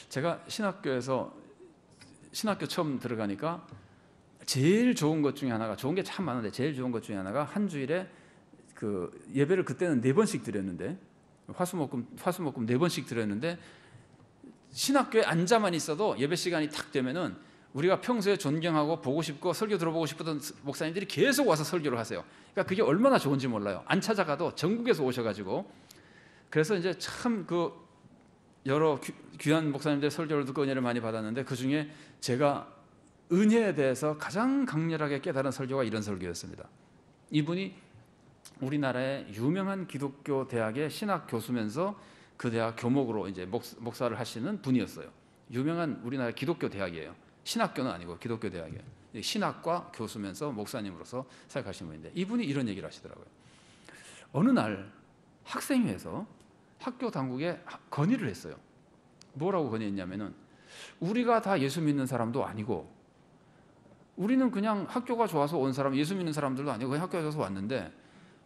제가 신학교 처음 들어가니까 제일 좋은 것 중에 하나가, 좋은 게 참 많은데 제일 좋은 것 중에 하나가 한 주일에 그 예배를 그때는 4번씩 드렸는데, 화수목금 4번씩 드렸는데, 신학교에 앉아만 있어도 예배 시간이 탁 되면은 우리가 평소에 존경하고 보고 싶고 설교 들어보고 싶었던 목사님들이 계속 와서 설교를 하세요. 그러니까 그게 얼마나 좋은지 몰라요. 안 찾아가도 전국에서 오셔가지고. 그래서 이제 참 그 여러 귀한 목사님들 설교를 듣고 은혜를 많이 받았는데, 그 중에 제가 은혜에 대해서 가장 강렬하게 깨달은 설교가 이런 설교였습니다. 이분이 우리나라의 유명한 기독교 대학의 신학 교수면서 그 대학 교목으로 이제 목사를 하시는 분이었어요. 유명한 우리나라 기독교 대학이에요. 신학교는 아니고 기독교 대학이에요. 신학과 교수면서 목사님으로서 생각하시는 분인데, 이분이 이런 얘기를 하시더라고요. 어느 날 학생회에서 학교 당국에 건의를 했어요. 뭐라고 건의했냐면은, 우리가 다 예수 믿는 사람도 아니고, 우리는 그냥 학교가 좋아서 온 사람, 예수 믿는 사람들도 아니고 그냥 학교에 가서 왔는데,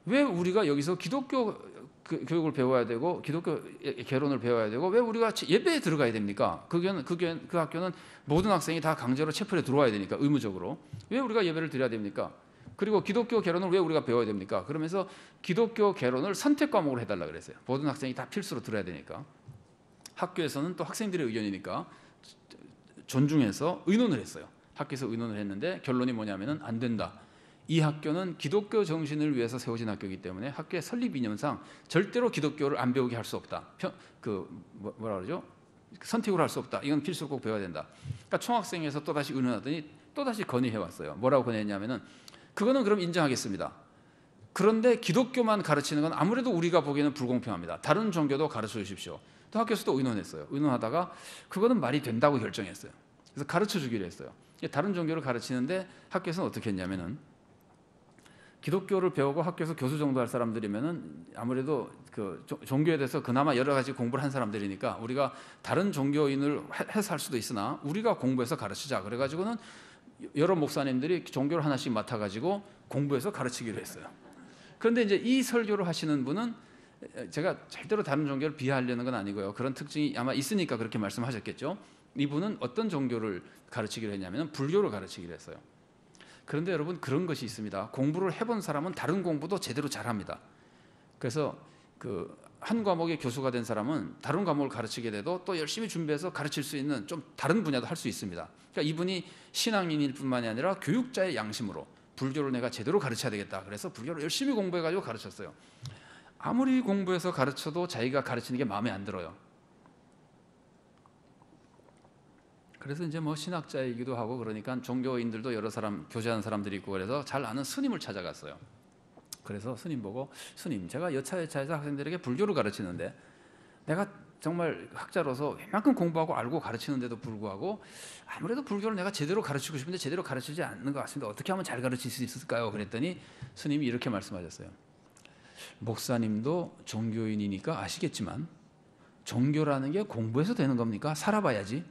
왜 우리가 여기서 기독교 교육을 배워야 되고 기독교 개론을 배워야 되고 왜 우리가 예배에 들어가야 됩니까? 그 학교는 모든 학생이 다 강제로 채플에 들어와야 되니까, 의무적으로. 왜 우리가 예배를 드려야 됩니까? 그리고 기독교 개론을 왜 우리가 배워야 됩니까? 그러면서 기독교 개론을 선택 과목으로 해달라 그랬어요. 모든 학생이 다 필수로 들어야 되니까. 학교에서는 또 학생들의 의견이니까 존중해서 의논을 했어요. 학교에서 의논을 했는데 결론이 뭐냐면은, 안 된다. 이 학교는 기독교 정신을 위해서 세워진 학교이기 때문에 학교의 설립 이념상 절대로 기독교를 안 배우게 할 수 없다. 뭐라 그러죠? 선택으로 할 수 없다. 이건 필수로 꼭 배워야 된다. 그러니까 총학생회에서 또 다시 의논하더니 또 다시 건의해 왔어요. 뭐라고 건의했냐면은, 그거는 그럼 인정하겠습니다. 그런데 기독교만 가르치는 건 아무래도 우리가 보기에는 불공평합니다. 다른 종교도 가르쳐 주십시오. 또 학교에서도 의논했어요. 의논하다가 그거는 말이 된다고 결정했어요. 그래서 가르쳐 주기로 했어요. 다른 종교를 가르치는데 학교에서는 어떻게 했냐면은, 기독교를 배우고 학교에서 교수 정도 할 사람들이면은 아무래도 그 종교에 대해서 그나마 여러 가지 공부를 한 사람들이니까 우리가 다른 종교인을 해서 할 수도 있으나 우리가 공부해서 가르치자. 그래가지고는 여러 목사님들이 종교를 하나씩 맡아가지고 공부해서 가르치기로 했어요. 그런데 이제 이 설교를 하시는 분은, 제가 절대로 다른 종교를 비하하려는 건 아니고요. 그런 특징이 아마 있으니까 그렇게 말씀하셨겠죠. 이분은 어떤 종교를 가르치기로 했냐면 불교를 가르치기로 했어요. 그런데 여러분, 그런 것이 있습니다. 공부를 해본 사람은 다른 공부도 제대로 잘합니다. 그래서 한 과목의 교수가 된 사람은 다른 과목을 가르치게 돼도 또 열심히 준비해서 가르칠 수 있는 좀 다른 분야도 할 수 있습니다. 그러니까 이분이 신앙인일 뿐만이 아니라 교육자의 양심으로 불교를 내가 제대로 가르쳐야 되겠다. 그래서 불교를 열심히 공부해가지고 가르쳤어요. 아무리 공부해서 가르쳐도 자기가 가르치는 게 마음에 안 들어요. 그래서 이제 뭐 신학자이기도 하고 그러니까 종교인들도 여러 사람, 교제하는 사람들이 있고 그래서 잘 아는 스님을 찾아갔어요. 그래서 스님 보고, 스님, 제가 여차여차해서 학생들에게 불교를 가르치는데 내가 정말 학자로서 웬만큼 공부하고 알고 가르치는데도 불구하고 아무래도 불교를 내가 제대로 가르치고 싶은데 제대로 가르치지 않는 것 같습니다. 어떻게 하면 잘 가르칠 수 있을까요? 그랬더니 스님이 이렇게 말씀하셨어요. 목사님도 종교인이니까 아시겠지만 종교라는 게 공부해서 되는 겁니까? 살아봐야지.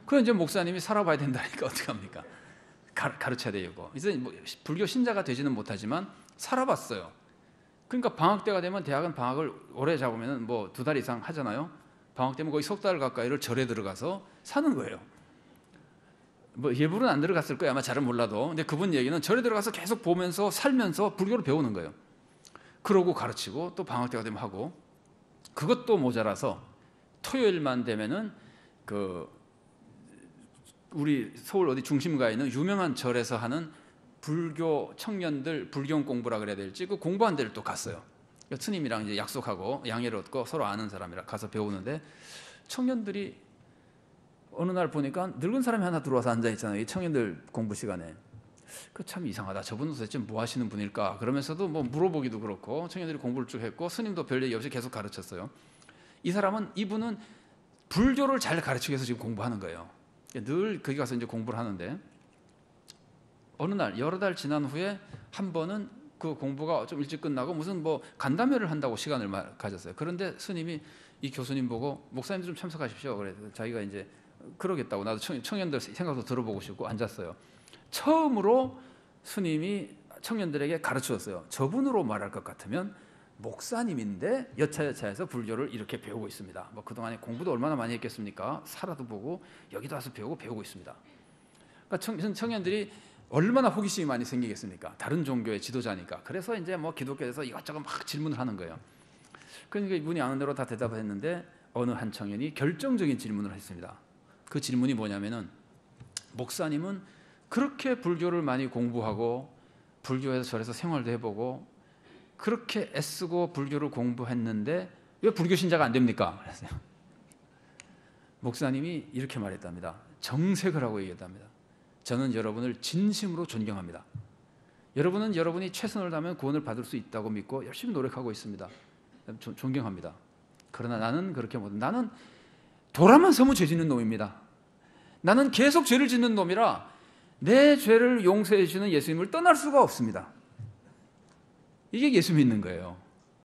그럼 이제 목사님이 살아봐야 된다니까 어떡합니까? 가르쳐야 되고. 이제 뭐 불교 신자가 되지는 못하지만 살아봤어요. 그러니까 방학 때가 되면, 대학은 방학을 오래 잡으면 뭐 2달 이상 하잖아요. 방학 때면 거의 3달 가까이를 절에 들어가서 사는 거예요. 뭐 예불은 안 들어갔을 거예요. 아마 잘은 몰라도. 근데 그분 얘기는 절에 들어가서 계속 보면서 살면서 불교를 배우는 거예요. 그러고 가르치고 또 방학 때가 되면 하고, 그것도 모자라서 토요일만 되면은 우리 서울 어디 중심가에 있는 유명한 절에서 하는 불교 청년들 불경 공부라 그래야 될지, 그 공부한 데를 또 갔어요. 스님이랑 이제 약속하고 양해를 얻고 서로 아는 사람이라 가서 배우는데, 청년들이 어느 날 보니까 늙은 사람이 하나 들어와서 앉아 있잖아요. 이 청년들 공부 시간에. 그 참 이상하다. 저분은 도대체 뭐 하시는 분일까? 그러면서도 뭐 물어보기도 그렇고, 청년들이 공부를 쭉 했고 스님도 별 얘기 없이 계속 가르쳤어요. 이분은 불교를 잘 가르치기 위해서 지금 공부하는 거예요. 늘 거기 가서 이제 공부를 하는데, 어느 날 여러 달 지난 후에 한 번은 그 공부가 좀 일찍 끝나고 무슨 뭐 간담회를 한다고 시간을 가졌어요. 그런데 스님이 이 교수님 보고, 목사님도 좀 참석하십시오. 그래서 자기가 이제 그러겠다고, 나도 청년들 생각도 들어보고 싶고 앉았어요. 처음으로 스님이 청년들에게 가르쳤어요. 저분으로 말할 것 같으면 목사님인데 여차여차해서 불교를 이렇게 배우고 있습니다. 뭐 그동안에 공부도 얼마나 많이 했겠습니까? 살아도 보고 여기도 와서 배우고 있습니다. 그러니까 청년들이 얼마나 호기심이 많이 생기겠습니까? 다른 종교의 지도자니까. 그래서 이제 뭐 기독교에서 이것저것 막 질문을 하는 거예요. 그러니까 이분이 아는 대로 다 대답을 했는데 어느 한 청년이 결정적인 질문을 했습니다. 그 질문이 뭐냐면은, 목사님은 그렇게 불교를 많이 공부하고 불교에서 절에서 생활도 해보고 그렇게 애쓰고 불교를 공부했는데 왜 불교 신자가 안 됩니까? 그랬어요. 목사님이 이렇게 말했답니다. 정색을 하고 얘기했답니다. 저는 여러분을 진심으로 존경합니다. 여러분은 여러분이 최선을 다하면 구원을 받을 수 있다고 믿고 열심히 노력하고 있습니다. 존경합니다. 그러나 나는 그렇게 못해. 나는 도라만 서면 죄 짓는 놈입니다. 나는 계속 죄를 짓는 놈이라 내 죄를 용서해 주시는 예수님을 떠날 수가 없습니다. 이게 예수 믿는 거예요.